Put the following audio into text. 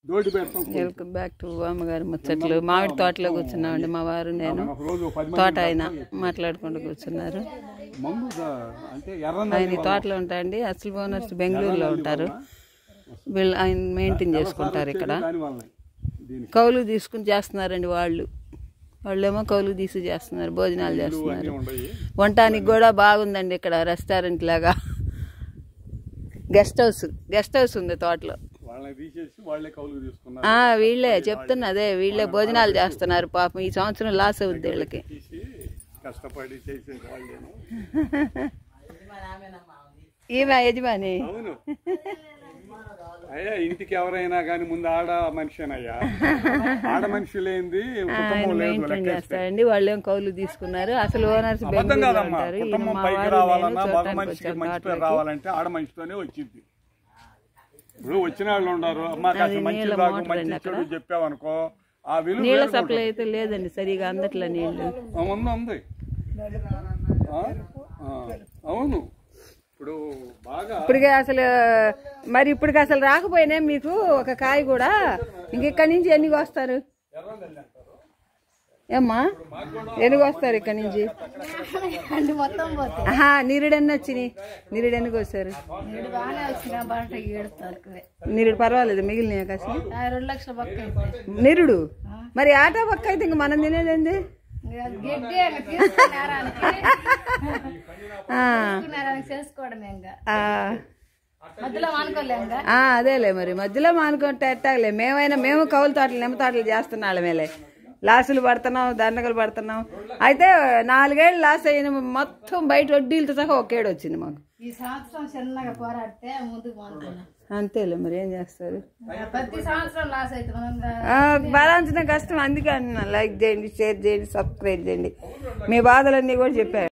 Welcome back to అమ్మగారి ముచ్చట్లు. మామిడి తోటలో కూర్చున్నామండి మా వారు నేను. తోట ఆయన మాట్లాడుకుంటూ కూర్చున్నారు. ఆయన ఈ తోటలో ఉంటాయండి. అసలు ఓనర్స్ బెంగళూరులో ఉంటారు. వీళ్ళు ఆయన మెయింటైన్ చేసుకుంటారు. ఇక్కడ కౌలు తీసుకుని చేస్తున్నారండి వాళ్ళేమో కౌలు తీసి చేస్తున్నారు, భోజనాలు చేస్తున్నారు. వంటానికి కూడా బాగుందండి ఇక్కడ, రెస్టారెంట్ లాగా. గెస్ట్ హౌస్ ఉంది తోటలో. వీళ్ళే చెప్తున్నా, అదే వీళ్ళే భోజనాలు చేస్తున్నారు. పాపం ఈ సంవత్సరం లాస్ అవుద్ది వీళ్ళకి. ఈమె యజమాని. అయ్యా ఇంటికి ఎవరైనా కానీ ముందు ఆడ మనిషినయ్యా, ఆడ మనిషి లేనిది మెయింటైన్ చేస్తారండి. వాళ్ళేం కౌలు తీసుకున్నారు. అసలు ఓనర్స్ కుటుంబం పైకి రావాలన్నా మగ మనిషికి మంచి పేరు రావాలంటే ఆడ మనిషితోనే వచ్చింది. ఇప్పుడు వచ్చిన వాళ్ళు ఉన్నారు, మాకు అసలు మంచి రాకు మంచి చెడు చెప్పావనుకో ఆ విలువ. నీళ్ళ సప్లై అయితే లేదండి సరిగా అందట్లా నీళ్ళు. ఉంది అవును. ఇప్పటికే అసలు మరి ఇప్పటికి అసలు రాకపోయినా మీకు ఒక కాయ కూడా ఇంకెక్కడి నుంచి ఎన్ని వస్తారు ఏమ్మా? ఎనుగు వస్తారు ఇక్కడ నుంచి? నిరుడెన్ని వచ్చినాయి? నిరుడెన్నికి వస్తారు? నిరుడు పర్వాలేదు, మిగిలిన కాసి నిరుడు. మరి ఆటో పక్క అయితే ఇంక మనం తినేదేంది? అదేలే మరి మధ్యలో మానుకుంటే ఎట్టాగలే. మేము కౌలు తోటలు నిమ్మ తోటలు చేస్తున్నాళ్ళ మేలే లాసులు పడుతున్నాం, దండగలు పడుతున్నాం. అయితే 4 ఏళ్ళు లాస్ అయిన మొత్తం బయట వడ్డీలతో సహా ఒకేడు వచ్చింది మాకు. అంతేలే మరి ఏం చేస్తారు, భరించడం కష్టం. అందుకే అన్నా లైక్ చేయండి, షేర్ చేయండి, సబ్స్క్రైబ్ చేయండి. మీ బాధలన్నీ కూడా చెప్పారు.